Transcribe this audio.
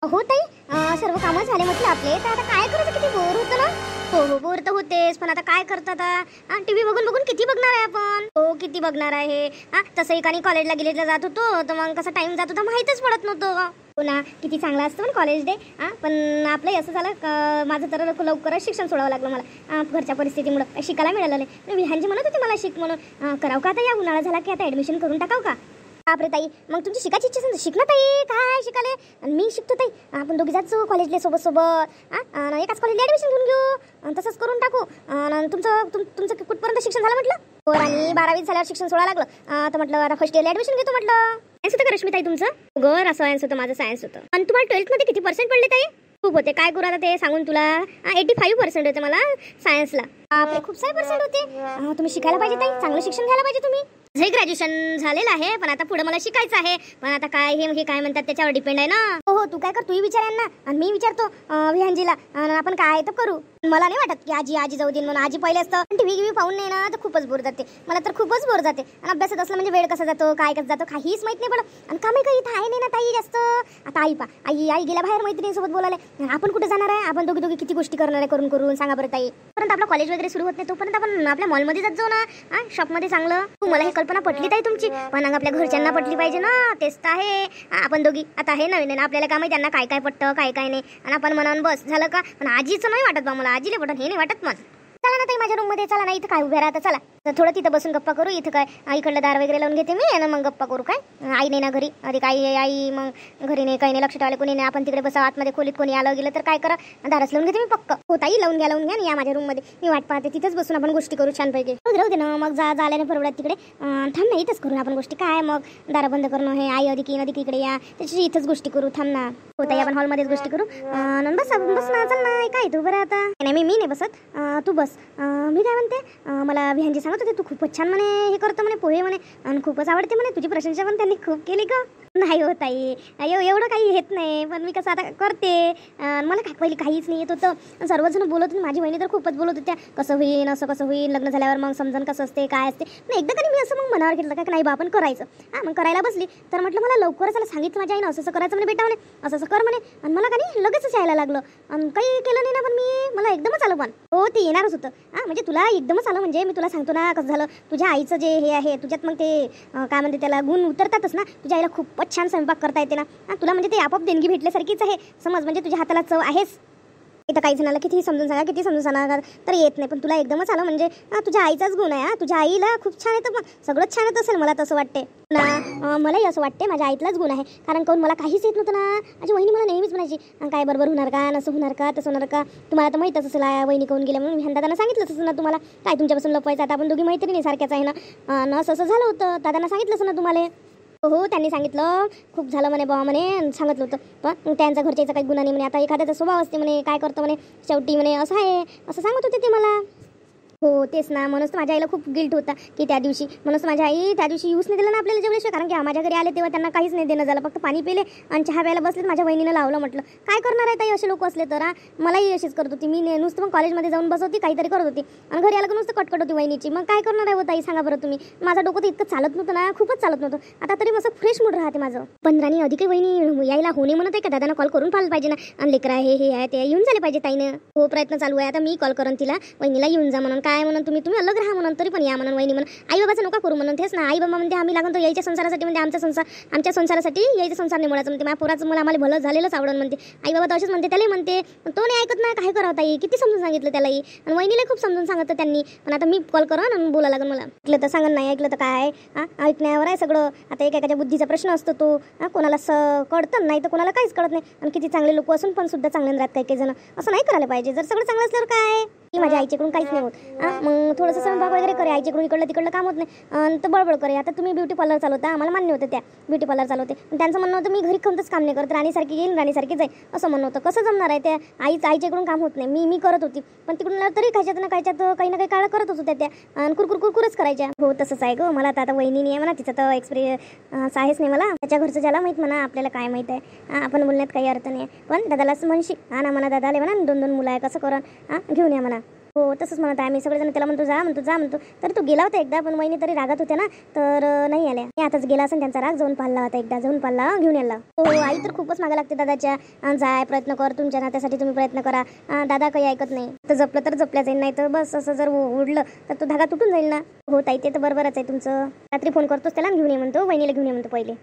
हो ताई, सर्व कामं झाले म्हटलं आपले. तर आता काय करायचं, किती बोर होतं ना. हो हो, बोर तर होतेच, पण आता काय करतात. टीव्ही बघून बघून किती बघणार आहे आपण. हो, किती बघणार आहे. तसंही काही कॉलेजला गेलेला जात होतो, तर मग कसा टाइम जात होता माहीतच पडत नव्हतं. हो ना, किती चांगला असतं पण कॉलेज डे. पण आपलं असं झालं माझं तर लवकरच शिक्षण सोडावं लागलं मला. घरच्या परिस्थितीमुळे शिकायला मिळालं नाही. विहानजी म्हणत होते मला शिक म्हणून. करावं का आता, या उन्हाळा झाला की आता ऍडमिशन करून टाकाव का. बापरे ताई, मग तुमची शिकायची इच्छा असेल तर शिक ना ताई. काय शिकाले, आणि मी शिकतो ताई. आपण दोघी जायचो कॉलेजला सोबत सोबत. एकाच कॉलेजला ऍडमिशन घेऊन घेऊ, तसंच करून टाकू. तुमचं कुठपर्यंत शिक्षण झालं म्हटलं. हो, आणि 12वी झाल्यावर शिक्षण सोडा लागलं. तर म्हटलं आता फर्स्ट इयरला ऍडमिशन घेतो म्हटलं. सायन्स होतं का रश्मी ताई तुमचं. घर असं सायन्स होतं, माझं सायन्स होतं. आणि तुम्हाला 12th मध्ये किती पर्सेंट पडले ताई. खूप होते. काय करू आता ते सांगून तुला. 85% होते मला सायन्सला. आपले खूप सारे पर्सेंट होते. तुम्ही शिकायला पाहिजे ताई, चांगलं शिक्षण घ्यायला पाहिजे तुम्ही. हे ग्रॅज्युएशन झालेलं आहे, पण आता पुढे मला शिकायचं आहे. पण आता काय हे काय म्हणतात त्याच्यावर डिपेंड आहे ना. हो हो, तू काय कर, तूही विचार यांना आणि मी विचारतो विहानजीला, आणि आपण काय तर करू. मला नाही वाटत की आजी जाऊ देईन म्हणून. आजी पहिले असतं टीव्ही पाहून नाही ना, तर खूपच बोर जाते मला, तर खूपच बोर जाते. आणि अभ्यासात असलं म्हणजे वेळ कसा जातो, काय कसं जातो, काहीच माहित नाही पडत. आणि कामे काही इथं आहे नाही ना ताई जास्त. आता आई गेल्या बाहेर मैत्रिणींसोबत बोलायला. आपण कुठे जाणार आहे. आपण दोघी किती गोष्टी करणार आहे करून सांगा बरं ताई. परंतु आपला कॉलेज वगैरे सुरू होत नाही तोपर्यंत आपण आपल्या मॉलमध्ये जात जाऊ ना, शॉपमध्ये चांगलं. मला हे कल्पना पटली ताई तुमची, पण आपल्या घरच्यांना पटली पाहिजे ना. तेच तर आहे. आपण दोघी आता हे नवीन आहे ना, आपल्याला काय माहिती त्यांना काय काय पटतं काय काय नाही. आणि आपण म्हणान बस झालं का. पण आजीचं नाही वाटत बा मला, आजीला पटत हे नाही वाटत मला. चला ना ताई माझ्या रूम मध्ये, चला ना. इथं काय उभ्या राहता, चला तर थोडं तिथं बसून गप्पा करू. इथं काय इकडलं दार वगैरे लावून घेते मी, आणि मग गप्पा करू. काय आई नाही ना घरी, अरे काही आई मग घरी नाही, काही नाही, लक्ष ठेवायला कोणी नाही. आपण तिकडे बसा आतमध्ये खोलीत, कोणी आलं गेलं तर काय करा, दारच लावून घेते मी पक्क. हो ताई, लावून घ्या या माझ्या रूम मध्ये. मी वाट पाहते, तिथंच बसून आपण गोष्टी करू छानपैकी. राहू दे ना मग, जायला परवडत तिकडे. थांब ना, इथंच करू आपण गोष्टी. काय मग दार बंद करणं, हे आई अधिक इकडे या, त्याची इथंच गोष्टी करू. थांब ना. हो ताई, आपण हॉलमध्येच गोष्टी करू. बस ना, चल ना. काय तू बरं आता. नाही मी नाही बसत, तू बस. मी काय म्हणते, मला विहानजी सांगत होते तू खूपच छान म्हणे हे करतो म्हणे, पोहे म्हणे, आणि खूपच आवडते म्हणे. तुझी प्रशंसा पण त्यांनी खूप केली का. नाही हो ताई, एवढं काही येत नाही, पण मी कसं आता करते. मला काय पहिले काहीच नाही येत होतं. सर्वजण बोलत होते, माझी वहिनी तर खूपच बोलत होत्या, कसं होईल असं कसं होईल, लग्न झाल्यावर मग समजून कसं असते काय असते. नाही एकदा कधी मी असं मग मनावर घेतलं काय नाही बा आपण करायचं. मग करायला बसली तर म्हटलं मला लवकरच आला सांगितलं माझ्या आईनं, असं करायचं म्हणे बेटा म्हणे, असं कर म्हणे. आणि मला काही लगेचच यायला लागलं, आणि काही केलं नाही ना. पण मला एकदमच आलं. पण हो, ते येणारच होतं. म्हणजे तुला एकदमच आलं म्हणजे मी तुला सांगतो ना कसं झालं. तुझ्या आईचं जे हे आहे तुझ्यात, मग ते काय म्हणते त्याला गुण उतरतातच ना. तुझ्या आईला खूपच छान स्वयंपाक करता येते ना. तुला म्हणजे ते आपोआप देणगी भेटल्यासारखीच आहे समज. म्हणजे तुझ्या हाताला चव आहेच. इथं काही जणाला किती समजून सांगा तर येत नाही, पण तुला एकदमच आलं म्हणजे तुझ्या आईचाच गुण आहे. तुझ्या आईला खूप छान येतं, पण सगळंच छान येत असेल मला तसं वाटते ना. मलाही असं वाटते माझ्या आईतलाच गुण आहे. कारण कोण मला काहीच येत नव्हतं ना. माझी वहिनी मला नेहमीच म्हणायची काय बरोबर होणार का, नसं होणार का, तसं होणार का. तुम्हाला तर माहीतच असेल वहिनी कोण गेल्या म्हणून. विहान दादांना सांगितलंच असेल ना तुम्हाला, काय तुमच्यापासून लपवायचं. आता आपण दोघी मैत्रिणी सारख्याच आहे ना. असं झालं होतं, दादांना सांगितलं असेल ना तुम्हाला. हो, त्यांनी सांगितलं खूप झालं म्हणे बाबा म्हणे, सांगितलं होतं. पण त्यांच्या घरच्याचा काही गुन्हा नाही म्हणे. आता एखाद्याचा स्वभाव असते म्हणे, काय करतो म्हणे शेवटी म्हणे, असं आहे असं सांगत होते ते मला. हो तेच ना, म्हणूनच माझ्या आईला खूप गिल्ट होता की त्या दिवशी. म्हणूनच माझ्या आई त्या दिवशी यूज नाही दिलं ना आपल्याला जेवल्याशिवाय. कारण की माझ्या घरी आले तेव्हा त्यांना काहीच नाही देणं झालं, फक्त पाणी पिले आणि चहा प्यायला बसले. माझ्या वहिनीनं लावलं. म्हटलं काय करणार आहे ताई असे लोक असले तर. मलाही अशीच करत होती मी. नुसतं मग कॉलेजमध्ये जाऊन बसत होती, काहीतरी करत होती, आणि घरी आलं की नुसतं कटकट होती वहिनीची. मग काय करणार आहे हो ताई सांगा बरं तुम्ही. माझं डोकं तर इतकं चालत नव्हतं ना, खूपच चालत नव्हतं. आता तरी मस्त फ्रेश मूड राहते माझं. 15 अधिक वहिनी यायला होणे म्हणत आहे का, दादांना कॉल करून पाहायला पाहिजे ना. आणि लेकरा हे आहे ते येऊन झाले पाहिजे ताईनं. हो प्रयत्न चालू आहे. आता मी कॉल करून तिला वहिनीला येऊन जा म्हणून. काय म्हणून तुम्ही अलग राहा म्हणून, तरी पण या म्हणून वहिनी म्हणून. आई बाबाचं नका करू म्हणून. तेच ना, आई बाबा म्हणते आम्ही लागून तो यायच्या संसारासाठी म्हणते, आमच्या संसारासाठी यायच्या संसार नाही मुळाचं म्हणते. माझ्या पोराचं मला आम्हाला भलं झालेलंच आवडून म्हणते. आई बाबा तर असेच म्हणते, त्यालाही म्हणते, पण तो नाही ऐकत ना. काय करावं ताई, किती समजून सांगितलं त्यालाही, आणि वहिनीला खूप समजून सांगितलं त्यांनी. पण आता मी कॉल करा आणि बोला लागेल मला. ऐकलं तर सांगत, नाही ऐकलं तर काय. ऐकण्यावर आहे सगळं. आता एकाच्या बुद्धीचा प्रश्न असतो तो. कोणाला कळतं नाही तर कोणाला काहीच कळत नाही. आणि किती चांगले लोक असून पण सुद्धा चांगले राहत काही जण. असं नाही करायला पाहिजे. जर सगळं चांगलं असल्यावर काय की माझ्या आईच्याकडून काहीच नाही होत. मग थोडंसं स्वयंपाक वगैरे करे, आईच्याकडून इकडलं तिकडलं काम होत नाही, तर बळबळ करे. आता तुम्ही ब्युटी पार्लर चालवता, आम्हाला मान्य होतं त्या ब्युटी पार्लर चालवते, पण त्यांचं म्हणणं होतं मी घरी कोणतंच काम नाही करत, राणीसारखी येईल राणीसारखी जाईल असं म्हणणं होतं. कसं जमणार आहे त्या आईच्याकडून काम होत नाही. मी करत होती, पण तिकडून तरी कायच्यात ना काही ना काही काळ करत होत्या त्या, आणि कुरकुरच करायच्या. हो तसंच आहे गं. मला आता वहिनी नाही आहे म्हणा, तिचा तर एक्सपिरियन्स आहेच नाही मला. त्याच्या घरचं ज्याला माहीत म्हणा, आपल्याला काय माहीत आहे. आपण बोलण्यात काही अर्थ नाही आहे. पण दादालाच म्हणशी ना म्हणा, दादाला म्हणा 2 मुलं आहे, कसं करा घेऊन या म्हणा. हो तसंच म्हणत आहे आम्ही सगळेजण. त्याला म्हणतो जा म्हणतो जा म्हणतो, तर तू गेला होता एकदा, पण वहिनी तरी रागात होत्या ना, तर नाही आल्या. मी आताच गेला असेल त्यांचा राग, जाऊन पाहिला होता एकदा, जाऊन पाहिला घेऊन यायला. हो आई तर खूपच मागा लागते दादाच्या. जाय प्रयत्न कर, तुमच्या नात्यासाठी तुम्ही प्रयत्न करा. दादा काही ऐकत नाही. तर जपलं तर जपल्या जाईल, नाही तर बस असं जर उडलं तर तो धागा तुटून जाईल ना. हो ताई ते तर बरोबरच आहे तुमचं. रात्री फोन करतोच त्याला, घेऊन ये म्हणतो, वहिनीला घेऊन ये म्हणतो पहिले.